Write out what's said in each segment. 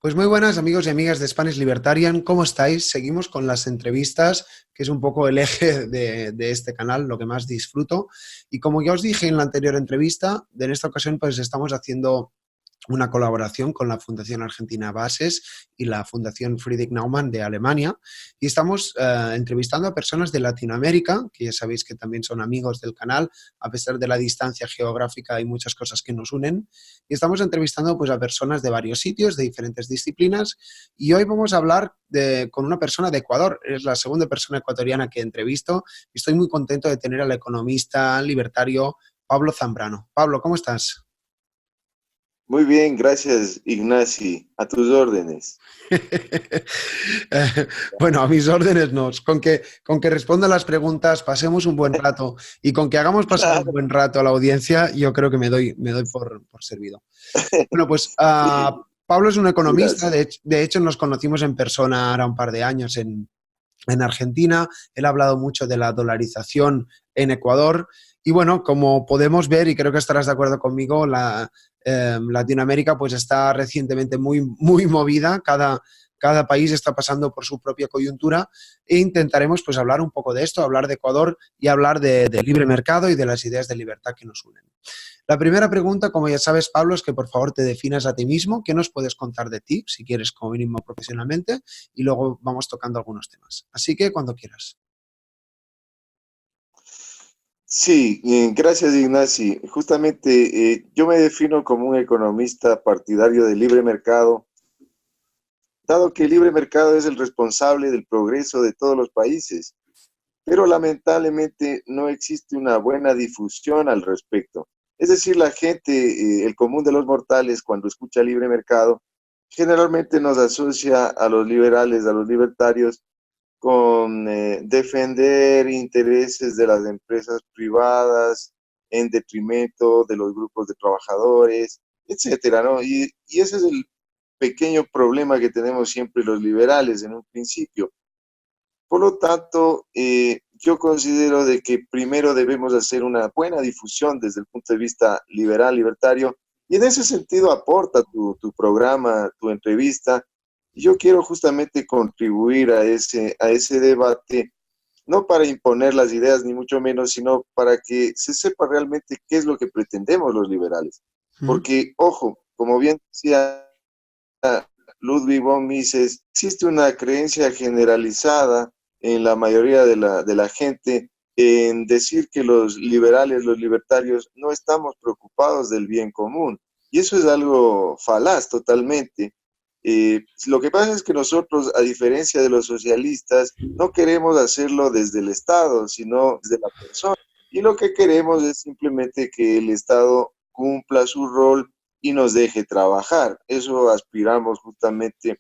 Pues muy buenas amigos y amigas de Spanish Libertarian, ¿cómo estáis? Seguimos con las entrevistas, que es un poco el eje de este canal, lo que más disfruto. Y como ya os dije en la anterior entrevista, en esta ocasión pues estamos haciendo una colaboración con la Fundación Argentina Bases y la Fundación Friedrich Naumann de Alemania y estamos entrevistando a personas de Latinoamérica, que ya sabéis que también son amigos del canal, a pesar de la distancia geográfica hay muchas cosas que nos unen y estamos entrevistando pues a personas de varios sitios, de diferentes disciplinas y hoy vamos a hablar con una persona de Ecuador, es la segunda persona ecuatoriana que entrevisto y estoy muy contento de tener al economista libertario Pablo Zambrano. Pablo, ¿cómo estás? Muy bien, gracias Ignasi. A tus órdenes. Bueno, a mis órdenes no. Con que responda las preguntas, pasemos un buen rato y con que hagamos pasar un Claro, buen rato a la audiencia, yo creo que me doy por servido. Bueno, pues sí, Pablo es un economista, gracias. de hecho nos conocimos en persona ahora un par de años en Argentina. Él ha hablado mucho de la dolarización en Ecuador. Y bueno, como podemos ver, y creo que estarás de acuerdo conmigo, Latinoamérica pues está recientemente muy movida. Cada país está pasando por su propia coyuntura e intentaremos pues hablar un poco de esto, hablar de Ecuador y hablar de libre mercado y de las ideas de libertad que nos unen. La primera pregunta, como ya sabes, Pablo, es que por favor te definas a ti mismo. ¿Qué nos puedes contar de ti, si quieres, como mínimo profesionalmente? Y luego vamos tocando algunos temas. Así que cuando quieras. Sí, gracias Ignasi. Justamente yo me defino como un economista partidario del libre mercado, dado que el libre mercado es el responsable del progreso de todos los países, pero lamentablemente no existe una buena difusión al respecto. Es decir, la gente, el común de los mortales, cuando escucha libre mercado, generalmente nos asocia a los liberales, a los libertarios, con defender intereses de las empresas privadas en detrimento de los grupos de trabajadores, etcétera, ¿no? Y ese es el pequeño problema que tenemos siempre los liberales en un principio. Por lo tanto, yo considero de que primero debemos hacer una buena difusión desde el punto de vista liberal, libertario, y en ese sentido aporta tu programa, tu entrevista. Yo quiero justamente contribuir a ese debate, no para imponer las ideas, ni mucho menos, sino para que se sepa realmente qué es lo que pretendemos los liberales. ¿Mm? Porque, ojo, como bien decía Ludwig von Mises, existe una creencia generalizada en la mayoría de la gente en decir que los liberales, los libertarios, no estamos preocupados del bien común. Y eso es algo falaz totalmente. Lo que pasa es que nosotros, a diferencia de los socialistas, no queremos hacerlo desde el Estado, sino desde la persona. Y lo que queremos es simplemente que el Estado cumpla su rol y nos deje trabajar. Eso aspiramos justamente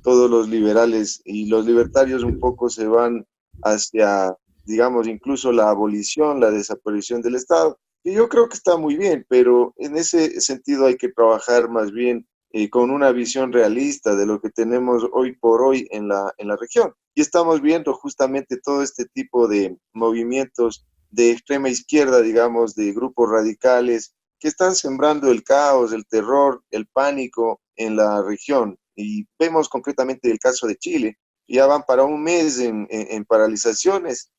todos los liberales, y los libertarios un poco se van hacia, digamos, incluso la abolición, la desaparición del Estado. Y yo creo que está muy bien, pero en ese sentido hay que trabajar más bien con una visión realista de lo que tenemos hoy por hoy en la región. Y estamos viendo justamente todo este tipo de movimientos de extrema izquierda, digamos, de grupos radicales, que están sembrando el caos, el terror, el pánico en la región. Y vemos concretamente el caso de Chile, ya van para un mes en paralizaciones,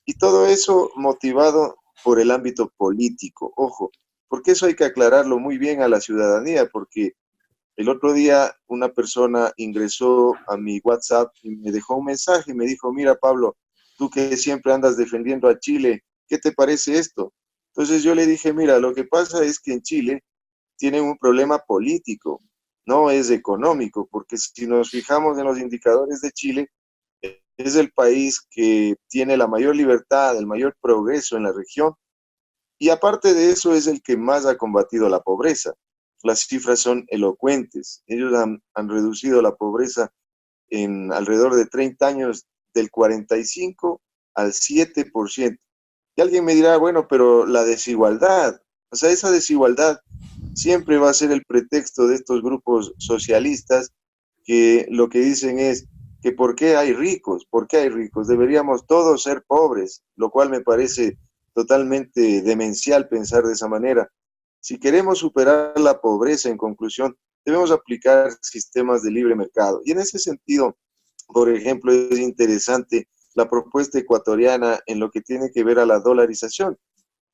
y todo eso motivado por el ámbito político. Ojo, porque eso hay que aclararlo muy bien a la ciudadanía, porque el otro día una persona ingresó a mi WhatsApp y me dejó un mensaje y me dijo: mira, Pablo, tú que siempre andas defendiendo a Chile, ¿qué te parece esto? Entonces yo le dije: mira, lo que pasa es que en Chile tienen un problema político, no es económico, porque si nos fijamos en los indicadores de Chile, es el país que tiene la mayor libertad, el mayor progreso en la región, y aparte de eso es el que más ha combatido la pobreza. Las cifras son elocuentes. Ellos han reducido la pobreza en alrededor de 30 años del 45 al 7%. Y alguien me dirá: bueno, pero la desigualdad, o sea, esa desigualdad siempre va a ser el pretexto de estos grupos socialistas, que lo que dicen es que ¿por qué hay ricos? ¿Por qué hay ricos? Deberíamos todos ser pobres, lo cual me parece totalmente demencial pensar de esa manera. Si queremos superar la pobreza, en conclusión, debemos aplicar sistemas de libre mercado. Y en ese sentido, por ejemplo, es interesante la propuesta ecuatoriana en lo que tiene que ver a la dolarización,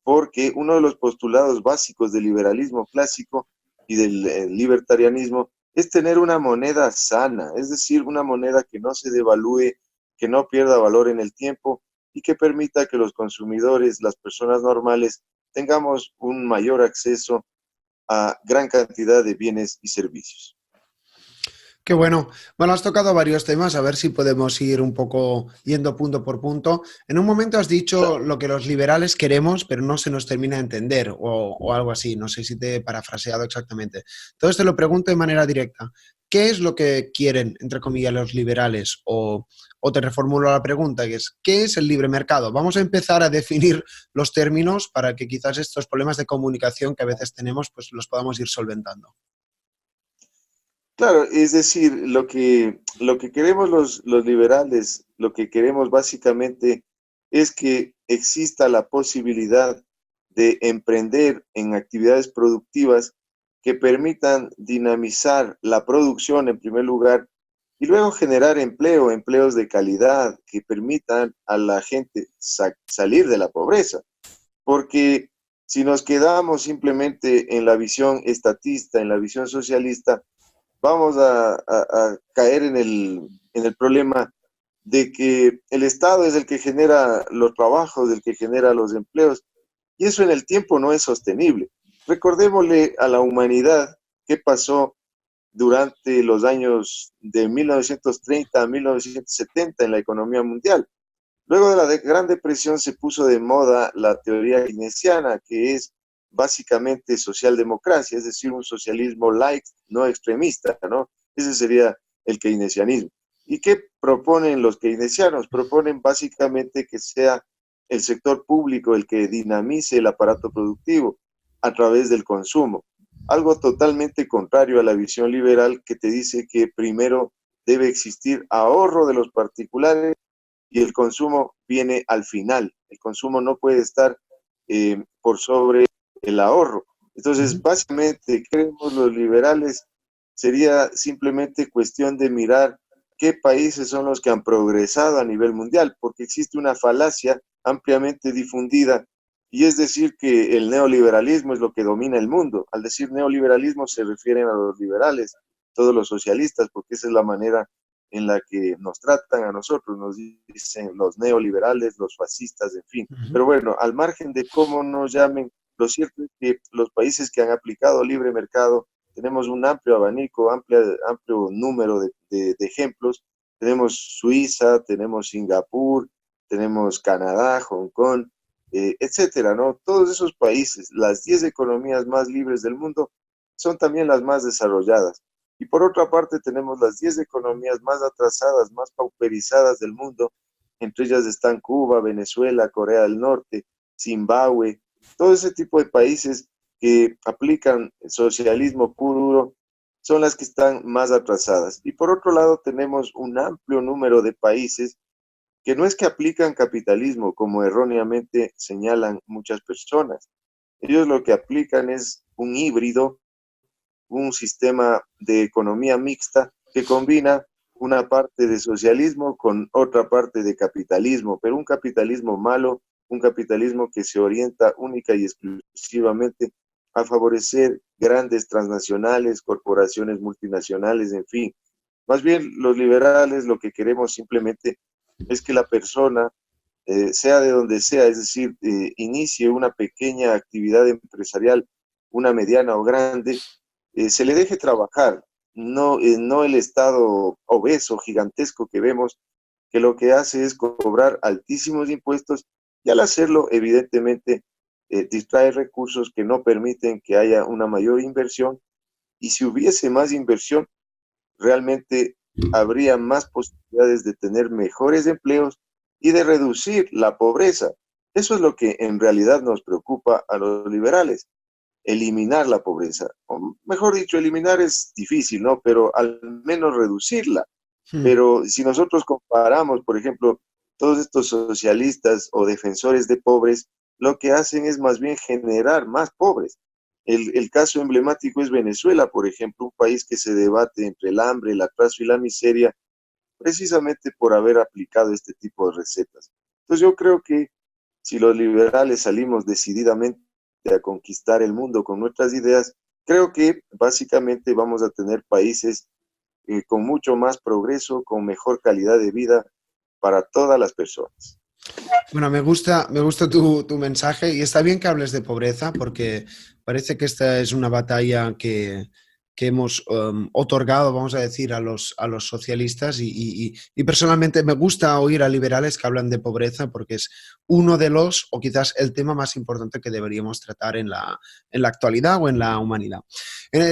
porque uno de los postulados básicos del liberalismo clásico y del libertarianismo es tener una moneda sana, es decir, una moneda que no se devalúe, que no pierda valor en el tiempo y que permita que los consumidores, las personas normales, tengamos un mayor acceso a gran cantidad de bienes y servicios. Qué bueno. Bueno, has tocado varios temas, a ver si podemos ir un poco yendo punto por punto. En un momento has dicho lo que los liberales queremos, pero no se nos termina de entender, o algo así. No sé si te he parafraseado exactamente. Entonces te lo pregunto de manera directa. ¿Qué es lo que quieren, entre comillas, los liberales? O te reformulo la pregunta, que es, ¿qué es el libre mercado? Vamos a empezar a definir los términos para que quizás estos problemas de comunicación que a veces tenemos, pues los podamos ir solventando. Claro, es decir, lo que queremos los liberales, lo que queremos básicamente es que exista la posibilidad de emprender en actividades productivas que permitan dinamizar la producción en primer lugar y luego generar empleo, empleos de calidad que permitan a la gente salir de la pobreza. Porque si nos quedamos simplemente en la visión estatista, en la visión socialista, vamos a caer en el problema de que el Estado es el que genera los trabajos, el que genera los empleos, y eso en el tiempo no es sostenible. Recordémosle a la humanidad qué pasó durante los años de 1930 a 1970 en la economía mundial. Luego de la Gran Depresión se puso de moda la teoría keynesiana, que es básicamente socialdemocracia, es decir, un socialismo light, no extremista, ¿no? Ese sería el keynesianismo. ¿Y qué proponen los keynesianos? Proponen básicamente que sea el sector público el que dinamice el aparato productivo a través del consumo. Algo totalmente contrario a la visión liberal que te dice que primero debe existir ahorro de los particulares y el consumo viene al final. El consumo no puede estar por sobre el ahorro. Entonces, básicamente, creemos los liberales, sería simplemente cuestión de mirar qué países son los que han progresado a nivel mundial, porque existe una falacia ampliamente difundida, y es decir que el neoliberalismo es lo que domina el mundo. Al decir neoliberalismo se refieren a los liberales, todos los socialistas, porque esa es la manera en la que nos tratan a nosotros, nos dicen los neoliberales, los fascistas, en fin. Pero bueno, al margen de cómo nos llamen, lo cierto es que los países que han aplicado libre mercado, tenemos un amplio abanico, amplio número de ejemplos. Tenemos Suiza, tenemos Singapur, tenemos Canadá, Hong Kong, etcétera, ¿no? Todos esos países, las 10 economías más libres del mundo, son también las más desarrolladas. Y por otra parte tenemos las 10 economías más atrasadas, más pauperizadas del mundo. Entre ellas están Cuba, Venezuela, Corea del Norte, Zimbabue, todo ese tipo de países que aplican el socialismo puro son las que están más atrasadas. Y por otro lado tenemos un amplio número de países que no es que aplican capitalismo, como erróneamente señalan muchas personas. Ellos lo que aplican es un híbrido, un sistema de economía mixta que combina una parte de socialismo con otra parte de capitalismo, pero un capitalismo malo, un capitalismo que se orienta única y exclusivamente a favorecer grandes transnacionales, corporaciones multinacionales, en fin. Más bien, los liberales lo que queremos simplemente es que la persona, sea de donde sea, es decir, inicie una pequeña actividad empresarial, una mediana o grande, se le deje trabajar, no el Estado obeso, gigantesco que vemos, que lo que hace es cobrar altísimos impuestos y al hacerlo, evidentemente, distrae recursos que no permiten que haya una mayor inversión, y si hubiese más inversión, realmente habría más posibilidades de tener mejores empleos y de reducir la pobreza. Eso es lo que en realidad nos preocupa a los liberales, eliminar la pobreza. O mejor dicho, eliminar es difícil, ¿no? Pero al menos reducirla. Pero si nosotros comparamos, por ejemplo, todos estos socialistas o defensores de pobres, lo que hacen es más bien generar más pobres. El caso emblemático es Venezuela, por ejemplo, un país que se debate entre el hambre, el atraso y la miseria, precisamente por haber aplicado este tipo de recetas. Entonces yo creo que si los liberales salimos decididamente a conquistar el mundo con nuestras ideas, creo que básicamente vamos a tener países con mucho más progreso, con mejor calidad de vida para todas las personas. Bueno, me gusta tu mensaje y está bien que hables de pobreza porque parece que esta es una batalla que hemos otorgado, vamos a decir, a los socialistas y personalmente me gusta oír a liberales que hablan de pobreza porque es uno de los, o quizás el tema más importante que deberíamos tratar en la actualidad o en la humanidad.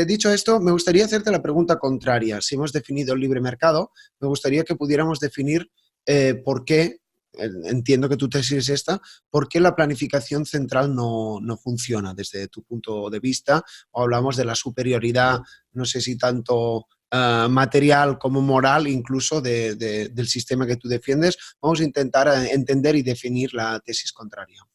Dicho esto, me gustaría hacerte la pregunta contraria. Si hemos definido el libre mercado, me gustaría que pudiéramos definir por qué entiendo que tu tesis es esta, ¿por qué la planificación central no funciona desde tu punto de vista? O hablamos de la superioridad, no sé si tanto material como moral, incluso del sistema que tú defiendes. Vamos a intentar entender y definir la tesis contraria.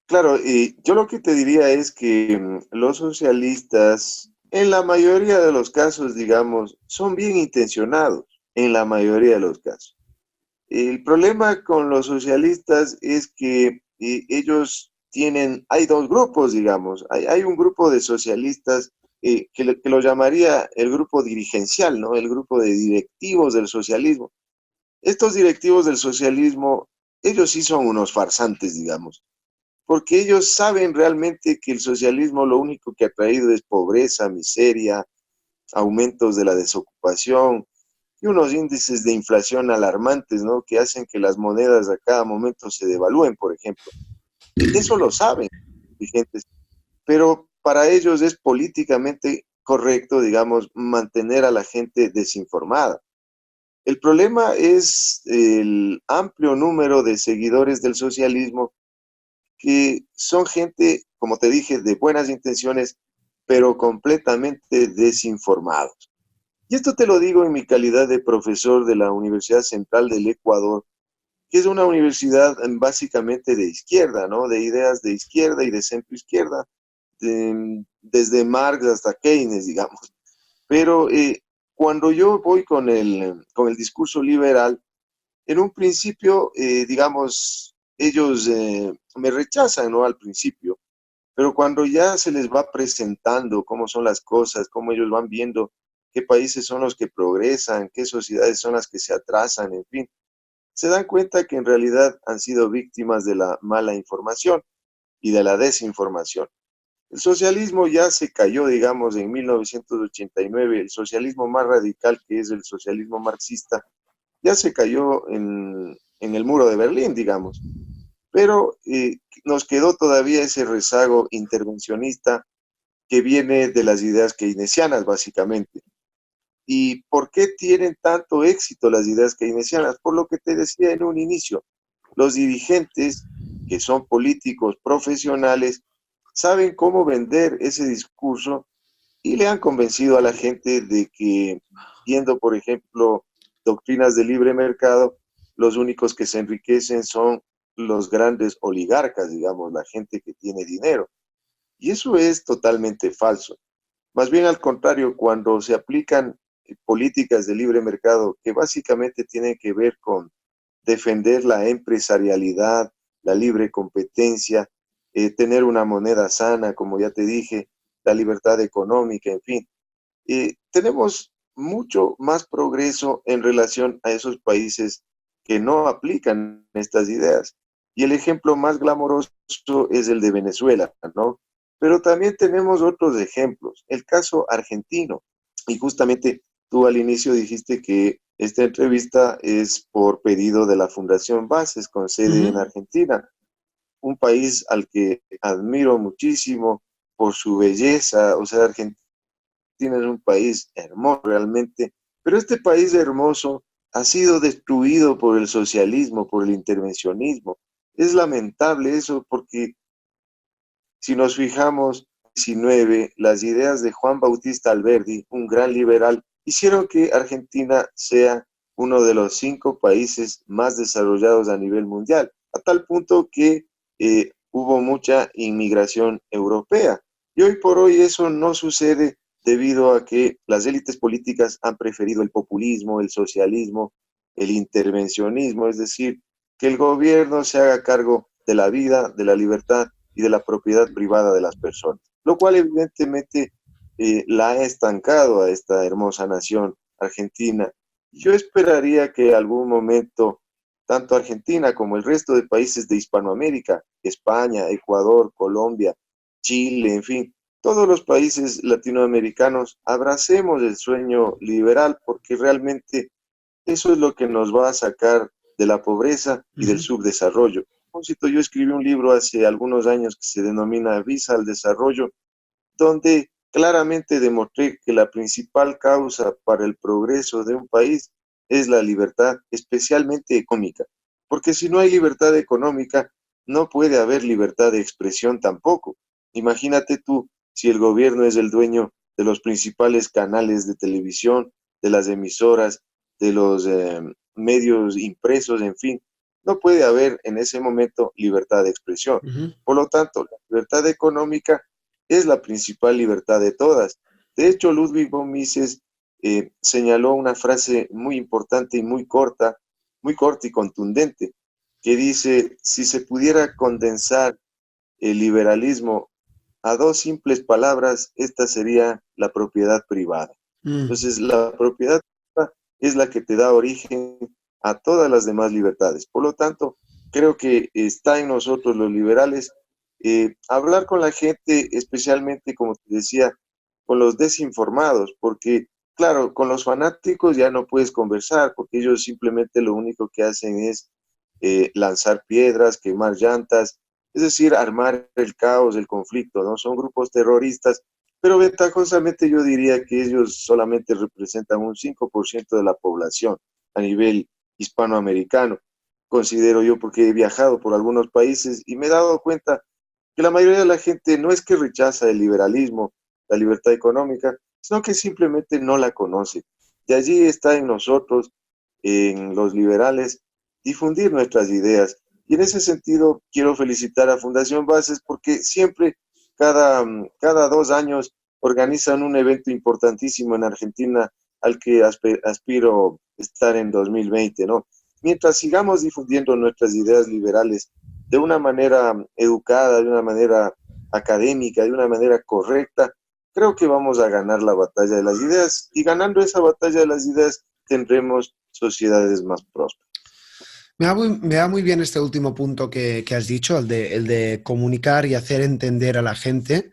Claro, y yo lo que te diría es que los socialistas, en la mayoría de los casos, digamos, son bien intencionados, en la mayoría de los casos. El problema con los socialistas es que hay dos grupos, digamos. Hay un grupo de socialistas que lo llamaría el grupo dirigencial, ¿no? El grupo de directivos del socialismo. Estos directivos del socialismo, ellos sí son unos farsantes, digamos, porque ellos saben realmente que el socialismo lo único que ha traído es pobreza, miseria, aumentos de la desocupación, y unos índices de inflación alarmantes, ¿no? Que hacen que las monedas a cada momento se devalúen, por ejemplo. Eso lo saben, vigentes, pero para ellos es políticamente correcto, digamos, mantener a la gente desinformada. El problema es el amplio número de seguidores del socialismo que son gente, como te dije, de buenas intenciones, pero completamente desinformados. Y esto te lo digo en mi calidad de profesor de la Universidad Central del Ecuador, que es una universidad básicamente de izquierda, ¿no? De ideas de izquierda y de centro izquierda, desde Marx hasta Keynes, digamos. Pero cuando yo voy con el discurso liberal, en un principio, digamos, ellos me rechazan, ¿no? Al principio, pero cuando ya se les va presentando cómo son las cosas, cómo ellos van viendo qué países son los que progresan, qué sociedades son las que se atrasan, en fin, se dan cuenta que en realidad han sido víctimas de la mala información y de la desinformación. El socialismo ya se cayó, digamos, en 1989, el socialismo más radical, que es el socialismo marxista, ya se cayó en el muro de Berlín, digamos. Pero nos quedó todavía ese rezago intervencionista que viene de las ideas keynesianas, básicamente. ¿Y por qué tienen tanto éxito las ideas keynesianas? Por lo que te decía en un inicio, los dirigentes, que son políticos profesionales, saben cómo vender ese discurso y le han convencido a la gente de que, viendo, por ejemplo, doctrinas de libre mercado, los únicos que se enriquecen son los grandes oligarcas, digamos, la gente que tiene dinero. Y eso es totalmente falso. Más bien al contrario, cuando se aplican políticas de libre mercado que básicamente tienen que ver con defender la empresarialidad, la libre competencia, tener una moneda sana, como ya te dije, la libertad económica, en fin. Tenemos mucho más progreso en relación a esos países que no aplican estas ideas. Y el ejemplo más glamoroso es el de Venezuela, ¿no? Pero también tenemos otros ejemplos. El caso argentino. Y justamente tú al inicio dijiste que esta entrevista es por pedido de la Fundación Bases con sede en Argentina, un país al que admiro muchísimo por su belleza. O sea, Argentina es un país hermoso realmente, pero este país hermoso ha sido destruido por el socialismo, por el intervencionismo. Es lamentable eso porque si nos fijamos, 19, las ideas de Juan Bautista Alberdi, un gran liberal, hicieron que Argentina sea uno de los 5 países más desarrollados a nivel mundial, a tal punto que hubo mucha inmigración europea. Y hoy por hoy eso no sucede debido a que las élites políticas han preferido el populismo, el socialismo, el intervencionismo, es decir, que el gobierno se haga cargo de la vida, de la libertad y de la propiedad privada de las personas, lo cual evidentemente la ha estancado a esta hermosa nación argentina. Yo esperaría que algún momento tanto Argentina como el resto de países de Hispanoamérica, España, Ecuador, Colombia, Chile, en fin, todos los países latinoamericanos abracemos el sueño liberal porque realmente eso es lo que nos va a sacar de la pobreza y del subdesarrollo. A propósito, yo escribí un libro hace algunos años que se denomina Visa al Desarrollo, donde claramente demostré que la principal causa para el progreso de un país es la libertad, especialmente económica. Porque si no hay libertad económica, no puede haber libertad de expresión tampoco. Imagínate tú si el gobierno es el dueño de los principales canales de televisión, de las emisoras, de los medios impresos, en fin. No puede haber en ese momento libertad de expresión. Por lo tanto, la libertad económica es la principal libertad de todas. De hecho, Ludwig von Mises señaló una frase muy importante y muy corta y contundente, que dice, si se pudiera condensar el liberalismo a dos simples palabras, esta sería la propiedad privada. Entonces, la propiedad privada es la que te da origen a todas las demás libertades. Por lo tanto, creo que está en nosotros los liberales hablar con la gente, especialmente, como te decía, con los desinformados, porque, claro, con los fanáticos ya no puedes conversar, porque ellos simplemente lo único que hacen es lanzar piedras, quemar llantas, es decir, armar el caos, el conflicto, ¿no? Son grupos terroristas, pero ventajosamente yo diría que ellos solamente representan un 5% de la población a nivel hispanoamericano, considero yo, porque he viajado por algunos países y me he dado cuenta que la mayoría de la gente no es que rechaza el liberalismo, la libertad económica, sino que simplemente no la conoce. De allí está en nosotros, en los liberales, difundir nuestras ideas. Y en ese sentido quiero felicitar a Fundación Bases porque siempre, cada 2 años, organizan un evento importantísimo en Argentina al que aspiro estar en 2020, ¿no? Mientras sigamos difundiendo nuestras ideas liberales de una manera educada, de una manera académica, de una manera correcta, creo que vamos a ganar la batalla de las ideas y ganando esa batalla de las ideas tendremos sociedades más prósperas. Me da muy bien este último punto que has dicho, el de comunicar y hacer entender a la gente.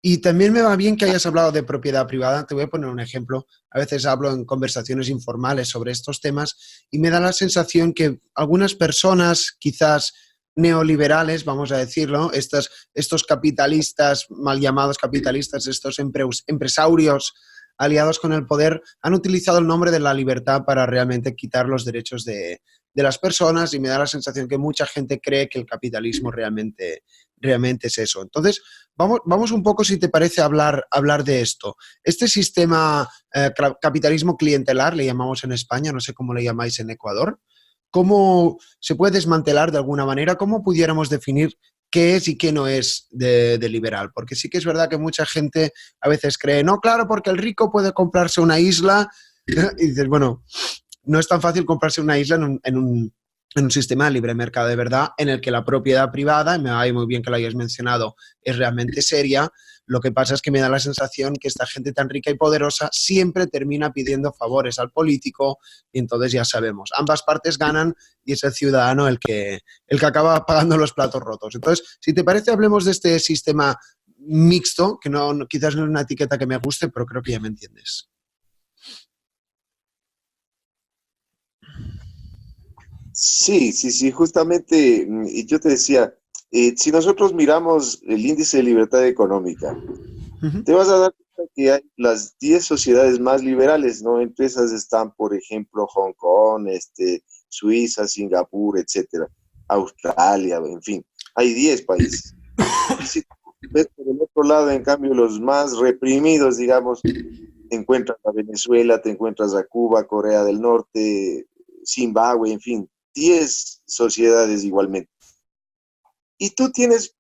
Y también me va bien que hayas hablado de propiedad privada. Te voy a poner un ejemplo. A veces hablo en conversaciones informales sobre estos temas y me da la sensación que algunas personas, quizás neoliberales, vamos a decirlo, estos capitalistas, mal llamados capitalistas, estos empresarios aliados con el poder, han utilizado el nombre de la libertad para realmente quitar los derechos de las personas y me da la sensación que mucha gente cree que el capitalismo realmente es eso. Entonces, vamos un poco, si te parece, hablar de esto. Este sistema capitalismo clientelar, le llamamos en España, no sé cómo le llamáis en Ecuador, ¿cómo se puede desmantelar de alguna manera? ¿Cómo pudiéramos definir qué es y qué no es de liberal? Porque sí que es verdad que mucha gente a veces cree, no, claro, porque el rico puede comprarse una isla y dices, bueno, no es tan fácil comprarse una isla en un sistema de libre mercado de verdad, en el que la propiedad privada, y me va muy bien que lo hayas mencionado, es realmente seria. Lo que pasa es que me da la sensación que esta gente tan rica y poderosa siempre termina pidiendo favores al político y entonces ya sabemos, ambas partes ganan y es el ciudadano el que acaba pagando los platos rotos. Entonces, si te parece, hablemos de este sistema mixto, que quizás no es una etiqueta que me guste, pero creo que ya me entiendes. Sí, sí, sí, justamente, y yo te decía, si nosotros miramos el índice de libertad económica, te vas a dar cuenta que hay las 10 sociedades más liberales, ¿no? Entre esas están, por ejemplo, Hong Kong, Suiza, Singapur, etcétera, Australia, en fin, hay 10 países. Y si ves por el otro lado, en cambio, los más reprimidos, digamos, te encuentras a Venezuela, te encuentras a Cuba, Corea del Norte, Zimbabue, en fin, 10 sociedades igualmente. y tú tienes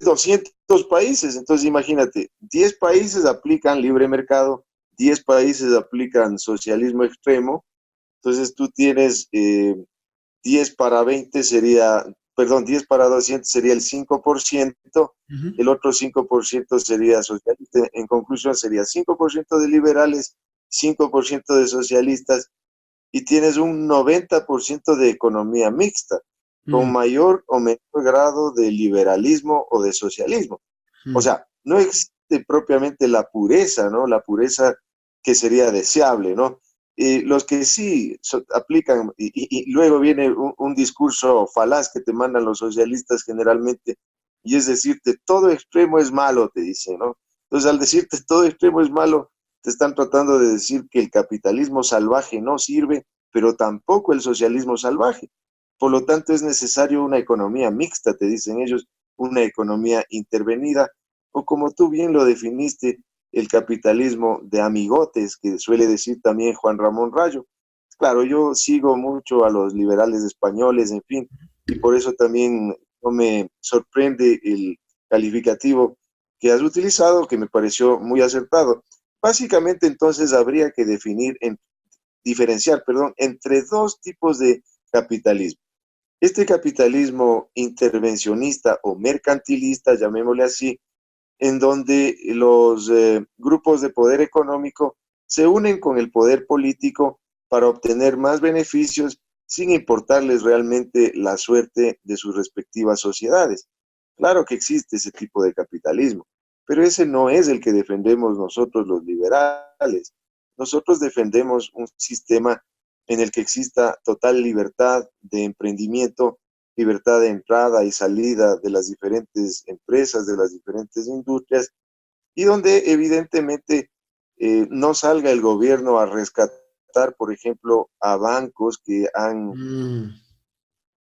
200 países, entonces imagínate, 10 países aplican libre mercado, 10 países aplican socialismo extremo, entonces tú tienes 10 para 20 sería, perdón, 10 para 200 sería el 5%, Ujú. el otro 5% sería socialista, en conclusión sería 5% de liberales, 5% de socialistas, y tienes un 90% de economía mixta, con Mm, mayor o menor grado de liberalismo o de socialismo. O mm, sea, no existe propiamente la pureza, ¿no? La pureza que sería deseable, ¿no? Los que sí aplican, y luego viene un discurso falaz que te mandan los socialistas generalmente, y es decirte, todo extremo es malo, te dicen, ¿no? Entonces, al decirte todo extremo es malo, te están tratando de decir que el capitalismo salvaje no sirve, pero tampoco el socialismo salvaje. Por lo tanto, es necesario una economía mixta, te dicen ellos, una economía intervenida, o como tú bien lo definiste, el capitalismo de amigotes, que suele decir también Juan Ramón Rayo. Claro, yo sigo mucho a los liberales españoles, en fin, y por eso también no me sorprende el calificativo que has utilizado, que me pareció muy acertado. Básicamente, entonces, habría que diferenciar, perdón, entre dos tipos de capitalismo. Este capitalismo intervencionista o mercantilista, llamémosle así, en donde los grupos de poder económico se unen con el poder político para obtener más beneficios sin importarles realmente la suerte de sus respectivas sociedades. Claro que existe ese tipo de capitalismo, pero ese no es el que defendemos nosotros los liberales. Nosotros defendemos un sistema en el que exista total libertad de emprendimiento, libertad de entrada y salida de las diferentes empresas, de las diferentes industrias, y donde evidentemente no salga el gobierno a rescatar, por ejemplo, a bancos que han mm.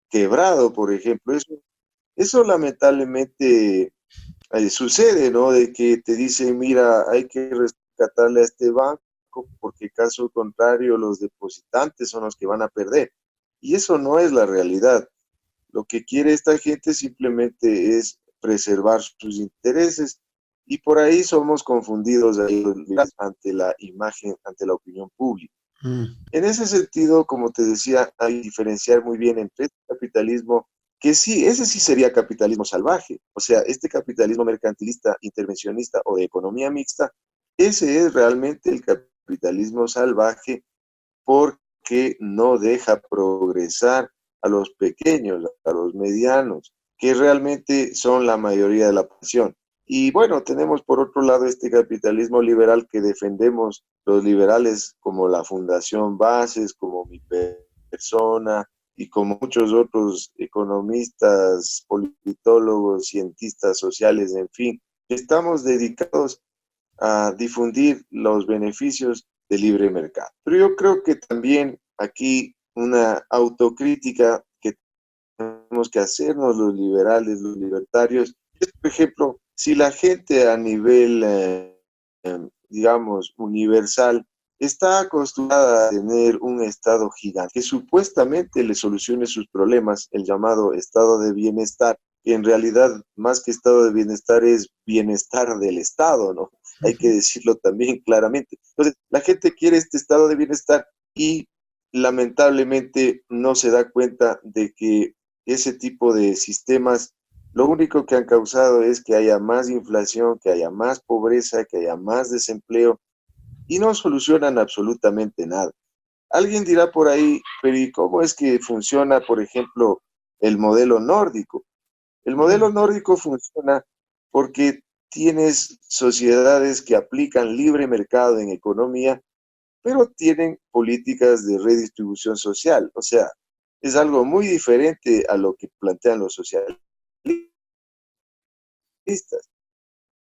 quebrado, por ejemplo. Eso lamentablemente sucede, ¿no? De que te dicen, mira, hay que rescatarle a este banco porque caso contrario los depositantes son los que van a perder. Y eso no es la realidad. Lo que quiere esta gente simplemente es preservar sus intereses y por ahí somos confundidos ahí ante la imagen, ante la opinión pública. Mm, En ese sentido, como te decía, hay que diferenciar muy bien entre este capitalismo, que sí, ese sí sería capitalismo salvaje, o sea, este capitalismo mercantilista, intervencionista o de economía mixta, ese es realmente el capitalismo salvaje porque no deja progresar a los pequeños, a los medianos, que realmente son la mayoría de la población. Y bueno, tenemos por otro lado este capitalismo liberal que defendemos los liberales como la Fundación Bases, como mi persona y como muchos otros economistas, politólogos, cientistas sociales, en fin. Estamos dedicados a difundir los beneficios del libre mercado. Pero yo creo que también aquí una autocrítica que tenemos que hacernos los liberales, los libertarios, es, por ejemplo, si la gente a nivel, digamos, universal, está acostumbrada a tener un estado gigante que supuestamente le solucione sus problemas, el llamado estado de bienestar, que en realidad más que estado de bienestar es bienestar del Estado, ¿no? Hay que decirlo también claramente. Entonces, la gente quiere este estado de bienestar y lamentablemente no se da cuenta de que ese tipo de sistemas lo único que han causado es que haya más inflación, que haya más pobreza, que haya más desempleo y no solucionan absolutamente nada. Alguien dirá por ahí, pero ¿y cómo es que funciona, por ejemplo, el modelo nórdico? El modelo mm, nórdico funciona porque tienes sociedades que aplican libre mercado en economía, pero tienen políticas de redistribución social. O sea, es algo muy diferente a lo que plantean los socialistas.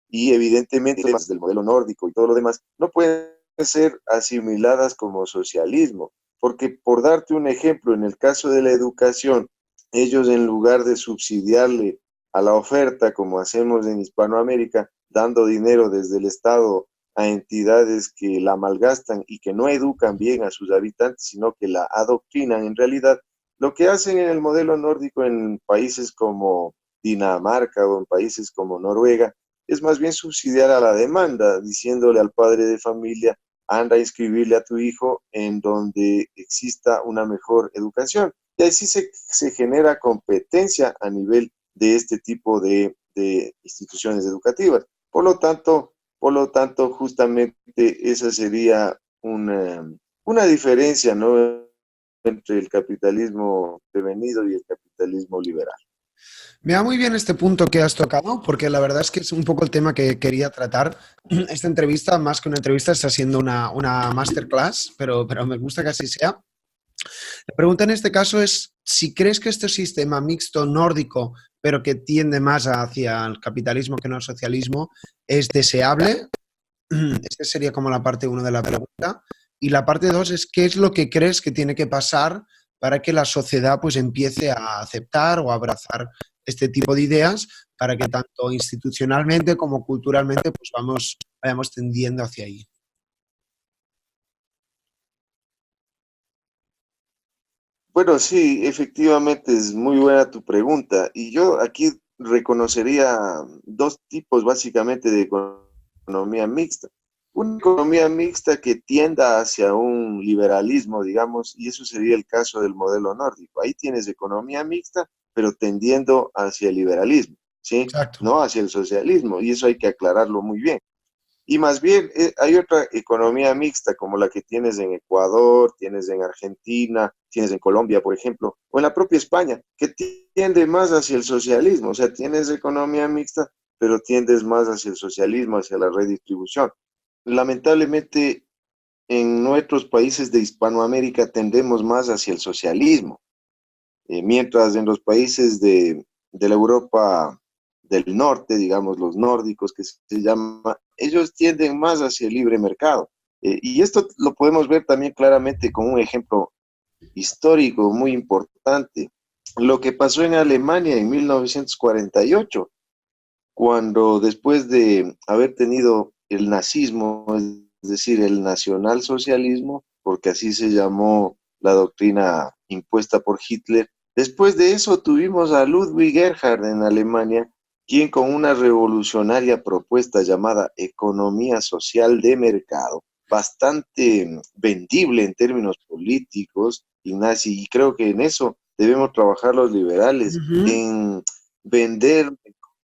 Y evidentemente las del modelo nórdico y todo lo demás no pueden ser asimiladas como socialismo, porque por darte un ejemplo, en el caso de la educación, ellos en lugar de subsidiarle a la oferta como hacemos en Hispanoamérica, dando dinero desde el Estado a entidades que la malgastan y que no educan bien a sus habitantes, sino que la adoctrinan en realidad, lo que hacen en el modelo nórdico en países como Dinamarca o en países como Noruega, es más bien subsidiar a la demanda, diciéndole al padre de familia, anda a inscribirle a tu hijo en donde exista una mejor educación. Y así se genera competencia a nivel de este tipo de instituciones educativas. Por lo tanto, justamente esa sería una diferencia, ¿no?, entre el capitalismo devenido y el capitalismo liberal. Me va muy bien este punto que has tocado, porque la verdad es que es un poco el tema que quería tratar. Esta entrevista, más que una entrevista, está siendo una masterclass, pero me gusta que así sea. La pregunta en este caso es si crees que este sistema mixto nórdico, pero que tiende más hacia el capitalismo que no al socialismo, es deseable. Esta sería como la parte uno de la pregunta. Y la parte dos es qué es lo que crees que tiene que pasar para que la sociedad pues empiece a aceptar o a abrazar este tipo de ideas para que tanto institucionalmente como culturalmente pues vayamos tendiendo hacia ahí. Bueno, sí, efectivamente es muy buena tu pregunta. Y yo aquí reconocería dos tipos básicamente de economía mixta. Una economía mixta que tienda hacia un liberalismo, digamos, y eso sería el caso del modelo nórdico. Ahí tienes economía mixta, pero tendiendo hacia el liberalismo, ¿sí? Exacto. No hacia el socialismo, y eso hay que aclararlo muy bien. Y más bien hay otra economía mixta como la que tienes en Ecuador, tienes en Argentina, tienes en Colombia, por ejemplo, o en la propia España, que tiende más hacia el socialismo. O sea, tienes economía mixta, pero tiendes más hacia el socialismo, hacia la redistribución. Lamentablemente, en nuestros países de Hispanoamérica tendemos más hacia el socialismo, mientras en los países de la Europa del norte, digamos los nórdicos que se llama, ellos tienden más hacia el libre mercado. Y esto lo podemos ver también claramente con un ejemplo histórico muy importante. Lo que pasó en Alemania en 1948, cuando después de haber tenido el nazismo, es decir, el nacionalsocialismo, porque así se llamó la doctrina impuesta por Hitler, después de eso tuvimos a Ludwig Erhard en Alemania, quien con una revolucionaria propuesta llamada economía social de mercado, bastante vendible en términos políticos, Ignacio, y creo que en eso debemos trabajar los liberales, Ujú. en vender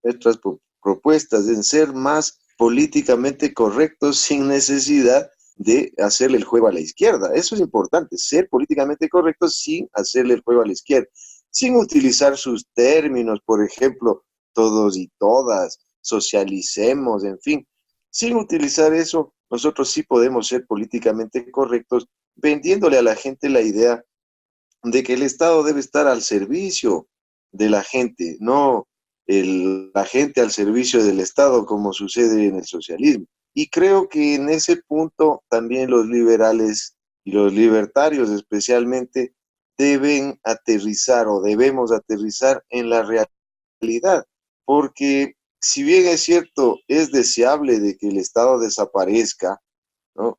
nuestras propuestas, en ser más políticamente correctos sin necesidad de hacerle el juego a la izquierda. Eso es importante, ser políticamente correctos sin hacerle el juego a la izquierda, sin utilizar sus términos, por ejemplo, todos y todas, socialicemos, en fin. Sin utilizar eso, nosotros sí podemos ser políticamente correctos, vendiéndole a la gente la idea de que el Estado debe estar al servicio de la gente, no la gente al servicio del Estado como sucede en el socialismo. Y creo que en ese punto también los liberales y los libertarios especialmente deben aterrizar o debemos aterrizar en la realidad, porque si bien es cierto, es deseable de que el Estado desaparezca, ¿no?,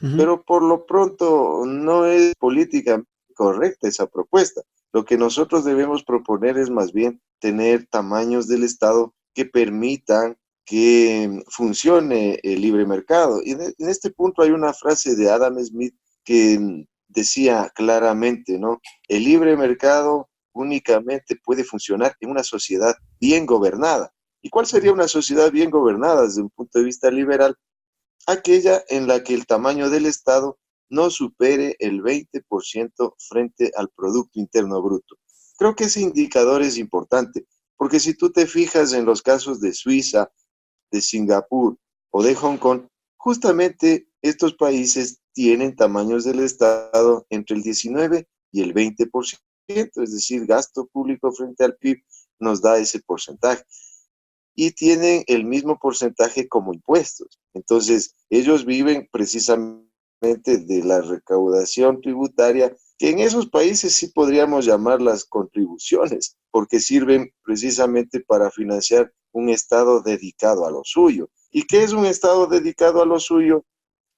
Ujú. pero por lo pronto no es políticamente correcta esa propuesta. Lo que nosotros debemos proponer es más bien tener tamaños del Estado que permitan que funcione el libre mercado. Y en este punto hay una frase de Adam Smith que decía claramente, ¿no? El libre mercado únicamente puede funcionar en una sociedad bien gobernada. ¿Y cuál sería una sociedad bien gobernada desde un punto de vista liberal? Aquella en la que el tamaño del Estado no supere el 20% frente al Producto Interno Bruto. Creo que ese indicador es importante, porque si tú te fijas en los casos de Suiza, de Singapur o de Hong Kong, justamente estos países tienen tamaños del Estado entre el 19 y el 20%, es decir, gasto público frente al PIB nos da ese porcentaje y tienen el mismo porcentaje como impuestos. Entonces, ellos viven precisamente de la recaudación tributaria, que en esos países sí podríamos llamar las contribuciones, porque sirven precisamente para financiar un Estado dedicado a lo suyo. ¿Y qué es un Estado dedicado a lo suyo?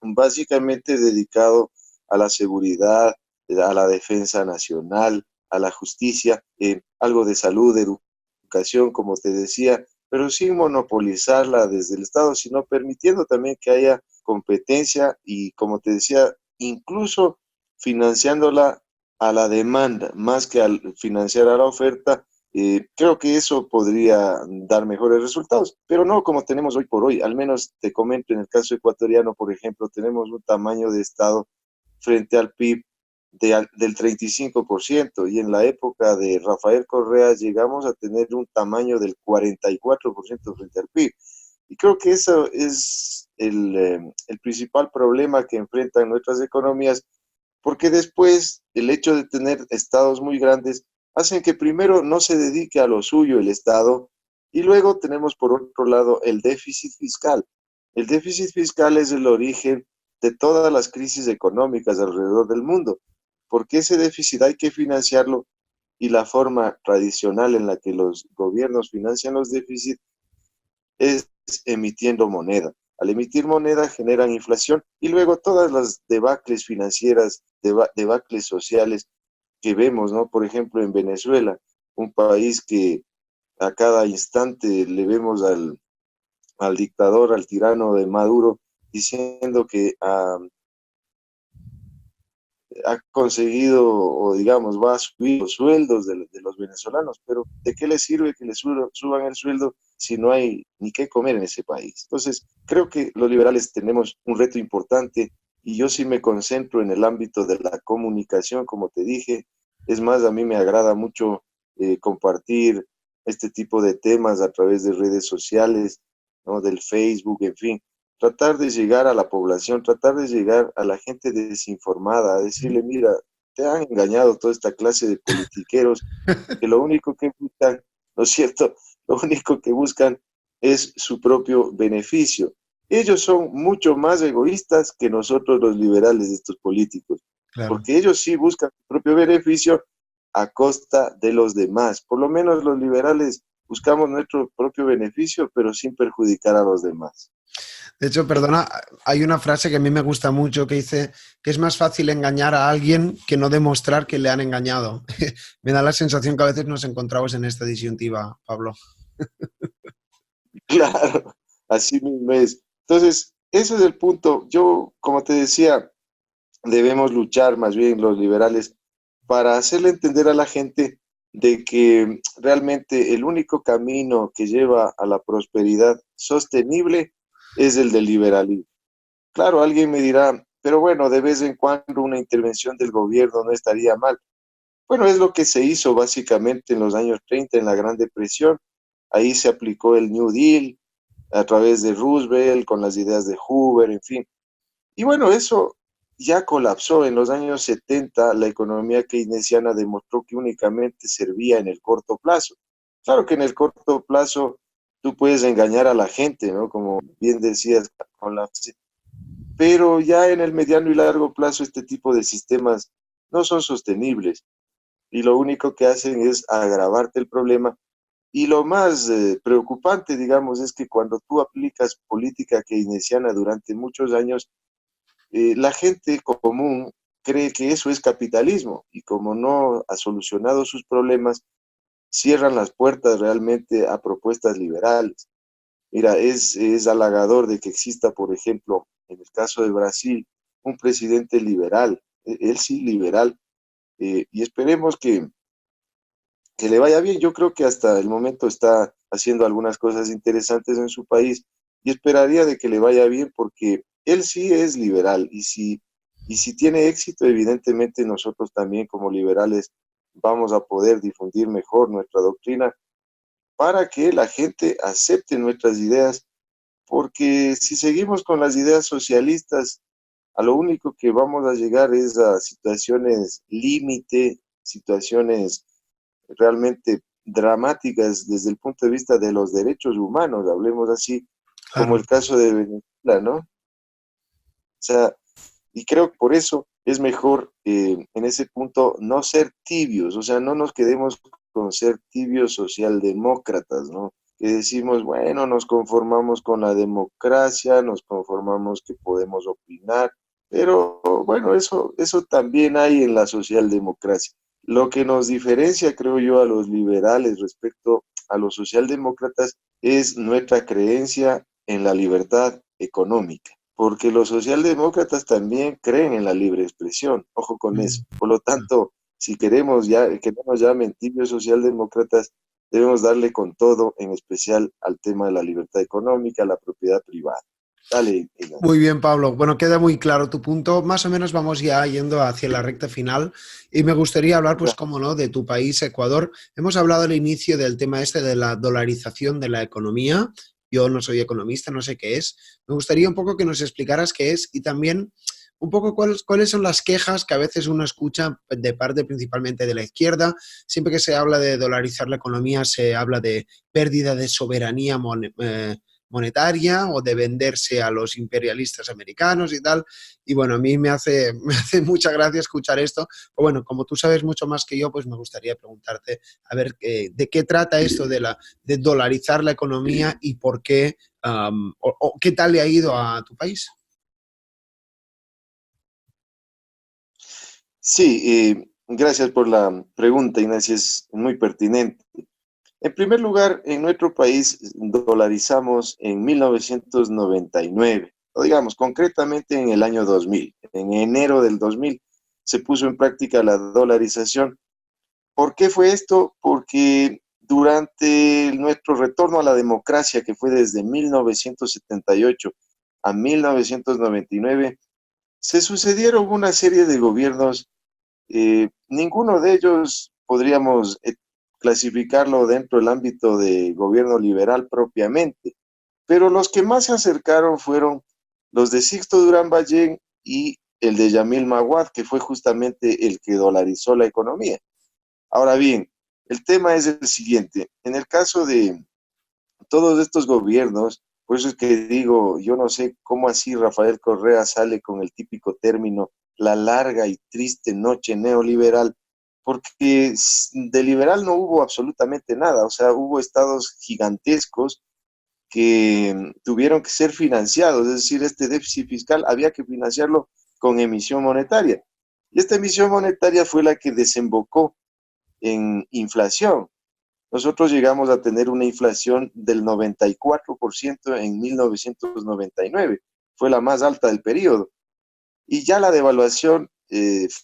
Básicamente dedicado a la seguridad, a la defensa nacional, a la justicia, algo de salud, educación educación, como te decía, pero sin monopolizarla desde el Estado, sino permitiendo también que haya competencia y, como te decía, incluso financiándola a la demanda, más que al financiar a la oferta. Creo que eso podría dar mejores resultados, pero no como tenemos hoy por hoy. Al menos te comento, en el caso ecuatoriano, por ejemplo, tenemos un tamaño de Estado frente al PIB del 35%, y en la época de Rafael Correa llegamos a tener un tamaño del 44% frente al PIB. Y creo que eso es el principal problema que enfrentan nuestras economías, porque después el hecho de tener estados muy grandes hacen que primero no se dedique a lo suyo el Estado, y luego tenemos por otro lado el déficit fiscal. El déficit fiscal es el origen de todas las crisis económicas alrededor del mundo, porque ese déficit hay que financiarlo, y la forma tradicional en la que los gobiernos financian los déficits es emitiendo moneda. Al emitir moneda generan inflación, y luego todas las debacles financieras, debacles sociales que vemos, ¿no? Por ejemplo, en Venezuela, un país que a cada instante le vemos al dictador, al tirano de Maduro, diciendo que ha conseguido, o digamos, va a subir los sueldos de los venezolanos, pero ¿de qué les sirve que les suban el sueldo si no hay ni qué comer en ese país? Entonces, creo que los liberales tenemos un reto importante, y yo sí me concentro en el ámbito de la comunicación, como te dije. Es más, a mí me agrada mucho compartir este tipo de temas a través de redes sociales, ¿no? Del Facebook, en fin, tratar de llegar a la población, tratar de llegar a la gente desinformada, a decirle, mira, te han engañado toda esta clase de politiqueros que lo único que buscan, ¿no es cierto? Lo único que buscan es su propio beneficio. Ellos son mucho más egoístas que nosotros los liberales, estos políticos, Claro. porque ellos sí buscan su propio beneficio a costa de los demás. Por lo menos los liberales buscamos nuestro propio beneficio, pero sin perjudicar a los demás. De hecho, perdona, hay una frase que a mí me gusta mucho que dice que es más fácil engañar a alguien que no demostrar que le han engañado. Me da la sensación que a veces nos encontramos en esta disyuntiva, Pablo. Claro, así mismo es. Entonces, ese es el punto. Yo, como te decía, debemos luchar más bien los liberales para hacerle entender a la gente de que realmente el único camino que lleva a la prosperidad sostenible es el del liberalismo. Claro, alguien me dirá, pero bueno, de vez en cuando una intervención del gobierno no estaría mal. Bueno, es lo que se hizo básicamente en los años 30 en la Gran Depresión. Ahí se aplicó el New Deal a través de Roosevelt, con las ideas de Hoover, en fin. Y bueno, eso ya colapsó. En los años 70 la economía keynesiana demostró que únicamente servía en el corto plazo. Claro que en el corto plazo tú puedes engañar a la gente, ¿no? Como bien decías, con la, pero ya en el mediano y largo plazo este tipo de sistemas no son sostenibles, y lo único que hacen es agravarte el problema. Y lo más preocupante, digamos, es que cuando tú aplicas política keynesiana durante muchos años, la gente común cree que eso es capitalismo, y como no ha solucionado sus problemas, cierran las puertas realmente a propuestas liberales. Mira, es halagador de que exista, por ejemplo, en el caso de Brasil, un presidente liberal, él sí liberal, y esperemos que le vaya bien. Yo creo que hasta el momento está haciendo algunas cosas interesantes en su país, y esperaría de que le vaya bien, porque él sí es liberal, y si tiene éxito, evidentemente nosotros también como liberales vamos a poder difundir mejor nuestra doctrina para que la gente acepte nuestras ideas, porque si seguimos con las ideas socialistas, a lo único que vamos a llegar es a situaciones límite, situaciones realmente dramáticas desde el punto de vista de los derechos humanos, hablemos así, como Claro. el caso de Venezuela, ¿no? O sea, y creo que por eso es mejor en ese punto no ser tibios, o sea, no nos quedemos con ser tibios socialdemócratas, ¿no? Que decimos, bueno, nos conformamos con la democracia, nos conformamos que podemos opinar, pero bueno, eso también hay en la socialdemocracia. Lo que nos diferencia, creo yo, a los liberales respecto a los socialdemócratas es nuestra creencia en la libertad económica, porque los socialdemócratas también creen en la libre expresión, ojo con eso. Por lo tanto, si queremos ya, que no nos llamen tibios socialdemócratas, debemos darle con todo, en especial al tema de la libertad económica, la propiedad privada. Dale, Ignacio. Muy bien, Pablo. Bueno, queda muy claro tu punto. Más o menos vamos ya yendo hacia la recta final y me gustaría hablar, pues, cómo no, de tu país, Ecuador. Hemos hablado al inicio del tema este de la dolarización de la economía. Yo no soy economista, no sé qué es. Me gustaría un poco que nos explicaras qué es y también un poco cuáles son las quejas que a veces uno escucha de parte principalmente de la izquierda. Siempre que se habla de dolarizar la economía, se habla de pérdida de soberanía monetaria o de venderse a los imperialistas americanos y tal. Y bueno, a mí me hace mucha gracia escuchar esto. O bueno, como tú sabes mucho más que yo, pues me gustaría preguntarte a ver de qué trata esto de dolarizar la economía y por qué, o qué tal le ha ido a tu país. Sí, gracias por la pregunta, Ignacio, es muy pertinente. En primer lugar, en nuestro país dolarizamos en 1999, o digamos concretamente en el año 2000. En enero del 2000 se puso en práctica la dolarización. ¿Por qué fue esto? Porque durante nuestro retorno a la democracia, que fue desde 1978 a 1999, se sucedieron una serie de gobiernos. Ninguno de ellos podríamos clasificarlo dentro del ámbito de gobierno liberal propiamente, pero los que más se acercaron fueron los de Sixto Durán Ballén y el de Yamil Maguad, que fue justamente el que dolarizó la economía. Ahora bien, el tema es el siguiente. En el caso de todos estos gobiernos, por eso es que digo, yo no sé cómo así Rafael Correa sale con el típico término, la larga y triste noche neoliberal, porque de liberal no hubo absolutamente nada, o sea, hubo estados gigantescos que tuvieron que ser financiados, es decir, este déficit fiscal había que financiarlo con emisión monetaria. Y esta emisión monetaria fue la que desembocó en inflación. Nosotros llegamos a tener una inflación del 94% en 1999, fue la más alta del periodo. Y ya la devaluación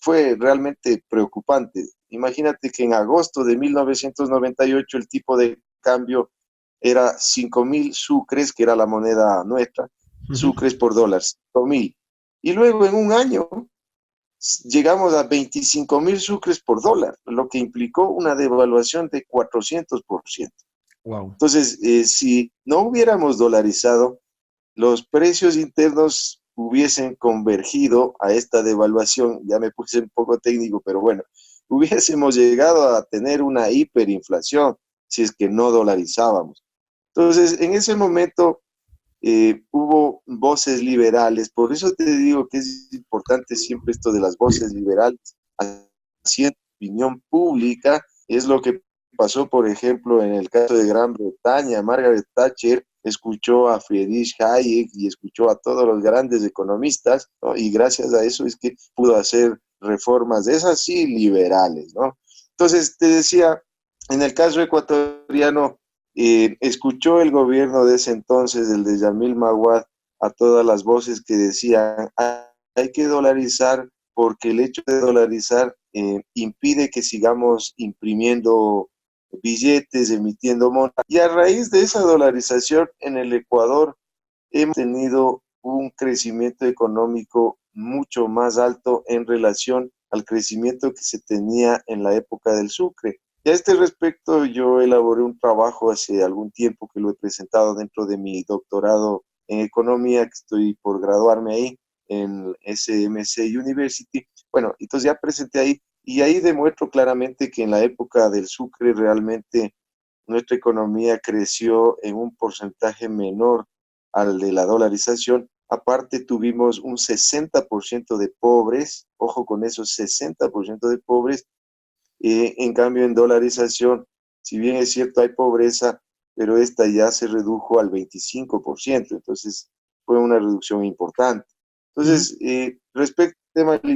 fue realmente preocupante. Imagínate que en agosto de 1998 el tipo de cambio era 5.000 sucres, que era la moneda nuestra, sucres por dólar, 5.000. Y luego en un año llegamos a 25.000 sucres por dólar, lo que implicó una devaluación de 400%. Wow. Entonces, si no hubiéramos dolarizado, los precios internos hubiesen convergido a esta devaluación, ya me puse un poco técnico, pero bueno, hubiésemos llegado a tener una hiperinflación si es que no dolarizábamos. Entonces, en ese momento hubo voces liberales, por eso te digo que es importante siempre esto de las voces liberales, haciendo opinión pública, es lo que pasó, por ejemplo, en el caso de Gran Bretaña. Margaret Thatcher escuchó a Friedrich Hayek y escuchó a todos los grandes economistas, ¿no? Y gracias a eso es que pudo hacer reformas de esas sí liberales, ¿no? Entonces, te decía, en el caso ecuatoriano, escuchó el gobierno de ese entonces, el de Yamil Maguad, a todas las voces que decían, hay que dolarizar porque el hecho de dolarizar impide que sigamos imprimiendo billetes, emitiendo moneda. Y a raíz de esa dolarización en el Ecuador hemos tenido un crecimiento económico mucho más alto en relación al crecimiento que se tenía en la época del Sucre. Y a este respecto yo elaboré un trabajo hace algún tiempo que lo he presentado dentro de mi doctorado en economía, que estoy por graduarme ahí en SMC University. Bueno, entonces ya presenté ahí y ahí demuestro claramente que en la época del Sucre realmente nuestra economía creció en un porcentaje menor al de la dolarización. Aparte tuvimos un 60% de pobres, ojo con esos 60% de pobres. En cambio, en dolarización, si bien es cierto, hay pobreza, pero esta ya se redujo al 25%, entonces fue una reducción importante. Entonces, respecto al tema de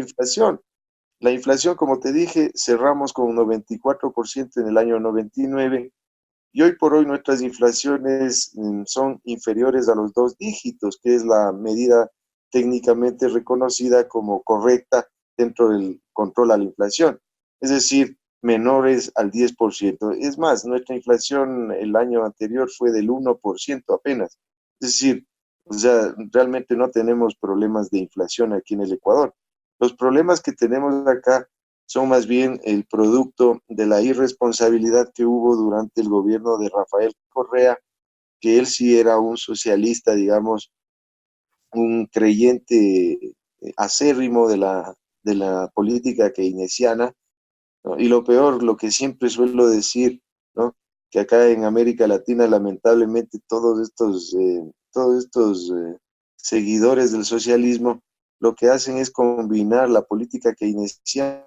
la inflación, como te dije, cerramos con un 94% en el año 99 y hoy por hoy nuestras inflaciones son inferiores a los 2 dígitos, que es la medida técnicamente reconocida como correcta dentro del control a la inflación, es decir, menores al 10%. Es más, nuestra inflación el año anterior fue del 1% apenas. Es decir, o sea, realmente no tenemos problemas de inflación aquí en el Ecuador. Los problemas que tenemos acá son más bien el producto de la irresponsabilidad que hubo durante el gobierno de Rafael Correa, que él sí era un socialista, digamos, un creyente acérrimo de la política keynesiana, ¿no? Y lo peor, lo que siempre suelo decir, ¿no? Que acá en América Latina, lamentablemente, todos estos seguidores del socialismo, lo que hacen es combinar la política keynesiana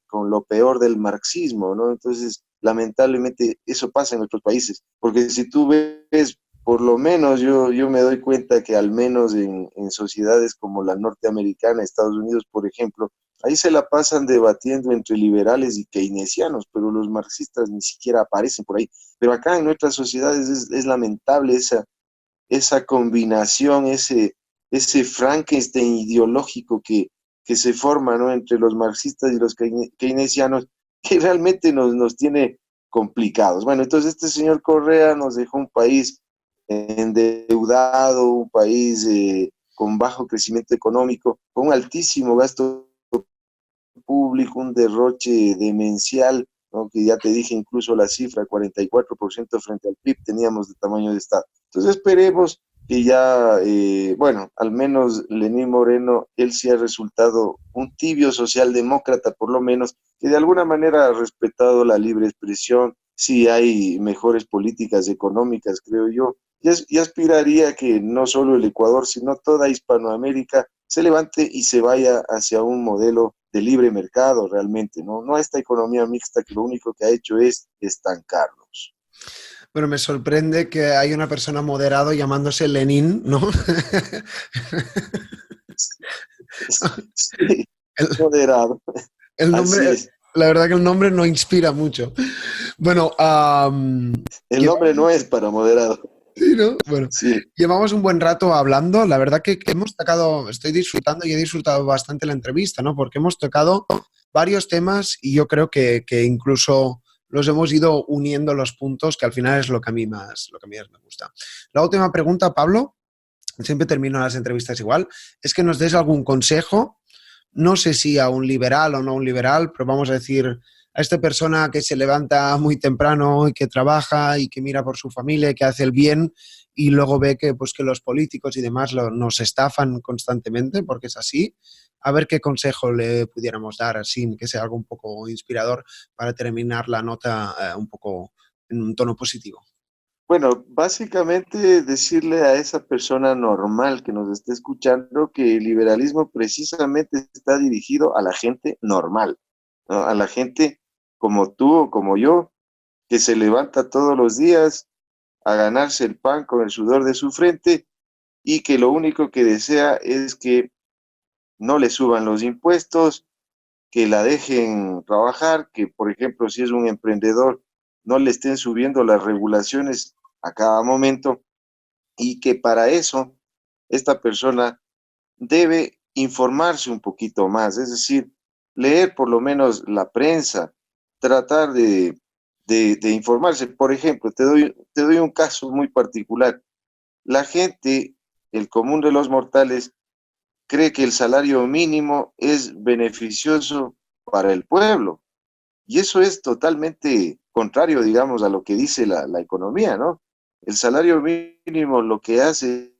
con lo peor del marxismo, ¿no? Entonces, lamentablemente, eso pasa en nuestros países, porque si tú ves, por lo menos yo me doy cuenta que al menos en sociedades como la norteamericana, Estados Unidos, por ejemplo, ahí se la pasan debatiendo entre liberales y keynesianos, pero los marxistas ni siquiera aparecen por ahí. Pero acá en nuestras sociedades es lamentable esa combinación, ese Frankenstein ideológico que se forma, ¿no?, entre los marxistas y los keynesianos, que realmente nos tiene complicados. Bueno, entonces este señor Correa nos dejó un país endeudado, un país con bajo crecimiento económico, con un altísimo gasto público, un derroche demencial, ¿no? Que ya te dije incluso la cifra, 44% frente al PIB teníamos de tamaño de Estado. Entonces esperemos que ya, bueno, al menos Lenín Moreno, él sí ha resultado un tibio socialdemócrata, por lo menos, que de alguna manera ha respetado la libre expresión, sí hay mejores políticas económicas, creo yo, y aspiraría que no solo el Ecuador, sino toda Hispanoamérica se levante y se vaya hacia un modelo de libre mercado realmente, ¿no? No a esta economía mixta que lo único que ha hecho es estancarnos. Bueno, me sorprende que hay una persona moderado llamándose Lenin, ¿no? Sí, el, moderado, el así nombre, es. la verdad que el nombre no inspira mucho. Bueno, El nombre llevamos, no es para moderado. sí, ¿no? Bueno, Sí, llevamos un buen rato hablando. La verdad que hemos tocado, estoy disfrutando y he disfrutado bastante la entrevista, ¿no? Porque hemos tocado varios temas y yo creo que incluso los hemos ido uniendo los puntos, que al final es lo que a mí más me gusta. La última pregunta, Pablo, siempre termino las entrevistas igual, es que nos des algún consejo, no sé si a un liberal o no a un liberal, pero vamos a decir a esta persona que se levanta muy temprano y que trabaja y que mira por su familia y que hace el bien y luego ve que, pues, que los políticos y demás nos estafan constantemente, porque es así. A ver qué consejo le pudiéramos dar, así que sea algo un poco inspirador para terminar la nota un poco en un tono positivo. bueno, básicamente decirle a esa persona normal que nos esté escuchando que el liberalismo precisamente está dirigido a la gente normal, ¿no? A la gente como tú o como yo, que se levanta todos los días a ganarse el pan con el sudor de su frente y que lo único que desea es que no le suban los impuestos, que la dejen trabajar, que por ejemplo si es un emprendedor no le estén subiendo las regulaciones a cada momento y que para eso esta persona debe informarse un poquito más, es decir, leer por lo menos la prensa, tratar de informarse. Por ejemplo, te doy un caso muy particular. La gente, el común de los mortales, cree que el salario mínimo es beneficioso para el pueblo. Y eso es totalmente contrario, digamos, a lo que dice la economía, ¿no? El salario mínimo lo que hace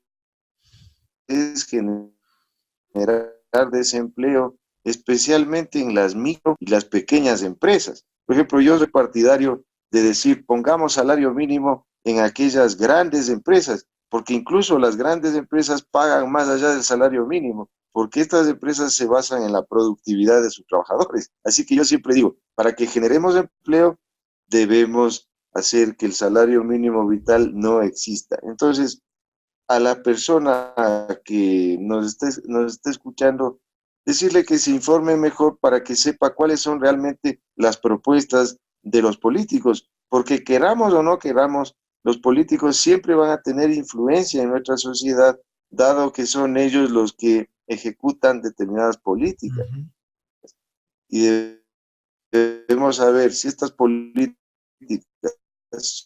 es generar desempleo, especialmente en las micro y las pequeñas empresas. Por ejemplo, yo soy partidario de decir, pongamos salario mínimo en aquellas grandes empresas, porque incluso las grandes empresas pagan más allá del salario mínimo, porque estas empresas se basan en la productividad de sus trabajadores. Así que yo siempre digo, para que generemos empleo, debemos hacer que el salario mínimo vital no exista. Entonces, a la persona que nos esté escuchando, decirle que se informe mejor para que sepa cuáles son realmente las propuestas de los políticos, porque queramos o no queramos, los políticos siempre van a tener influencia en nuestra sociedad, dado que son ellos los que ejecutan determinadas políticas. Ujú. Y debemos saber si estas políticas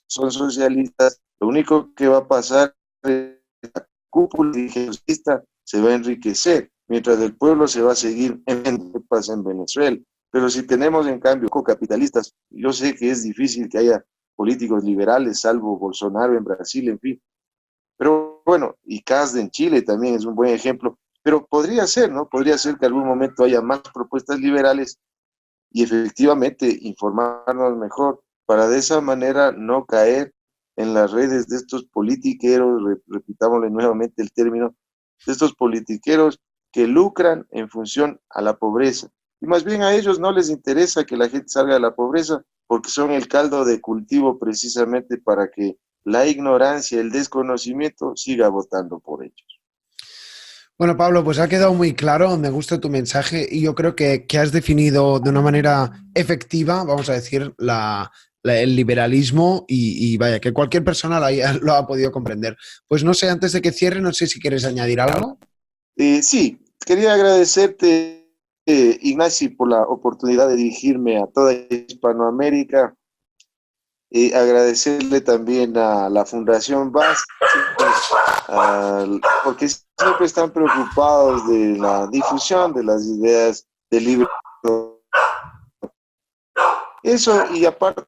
son socialistas, lo único que va a pasar es que la cúpula dirigentista se va a enriquecer, mientras el pueblo se va a seguir en pasa en Venezuela. Pero si tenemos en cambio capitalistas, yo sé que es difícil que haya políticos liberales, salvo Bolsonaro en Brasil, en fin. Pero bueno, y Kast en Chile también es un buen ejemplo. Pero podría ser, ¿no? Podría ser que algún momento haya más propuestas liberales y efectivamente informarnos mejor para de esa manera no caer en las redes de estos politiqueros, repitámosle nuevamente el término, de estos politiqueros que lucran en función a la pobreza. Y más bien a ellos no les interesa que la gente salga de la pobreza porque son el caldo de cultivo precisamente para que la ignorancia, el desconocimiento siga votando por ellos. Bueno, Pablo, pues ha quedado muy claro, me gusta tu mensaje y yo creo que has definido de una manera efectiva, vamos a decir, el liberalismo y vaya, que cualquier persona lo ha podido comprender. Pues no sé, antes de que cierre, no sé si quieres añadir algo. Sí, quería agradecerte, Ignacy, por la oportunidad de dirigirme a toda Hispanoamérica y agradecerle también a la Fundación BAS, porque siempre están preocupados de la difusión de las ideas del libro. Eso, y aparte,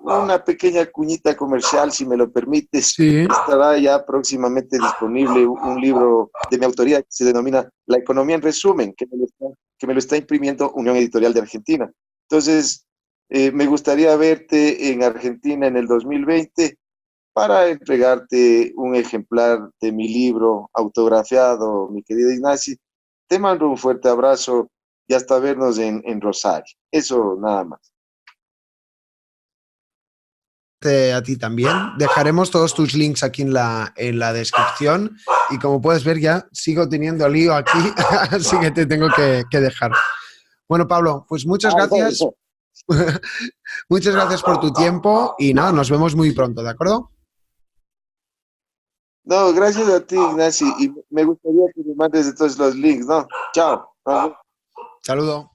una pequeña cuñita comercial, si me lo permites. Sí. Estará ya próximamente disponible un libro de mi autoría que se denomina La economía en resumen, que me lo está imprimiendo Unión Editorial de Argentina. Entonces, me gustaría verte en Argentina en el 2020 para entregarte un ejemplar de mi libro autografiado, mi querido Ignacy. Te mando un fuerte abrazo y hasta vernos en Rosario. Eso nada más. A ti también. Dejaremos todos tus links aquí en la descripción y como puedes ver ya sigo teniendo lío aquí, así que te tengo que dejar. Bueno, Pablo, pues muchas gracias. Muchas gracias por tu tiempo y nada, nos vemos muy pronto, ¿de acuerdo? No, gracias a ti, Ignacy. Y me gustaría que me mandes entonces los links, ¿no? Chao. Saludo.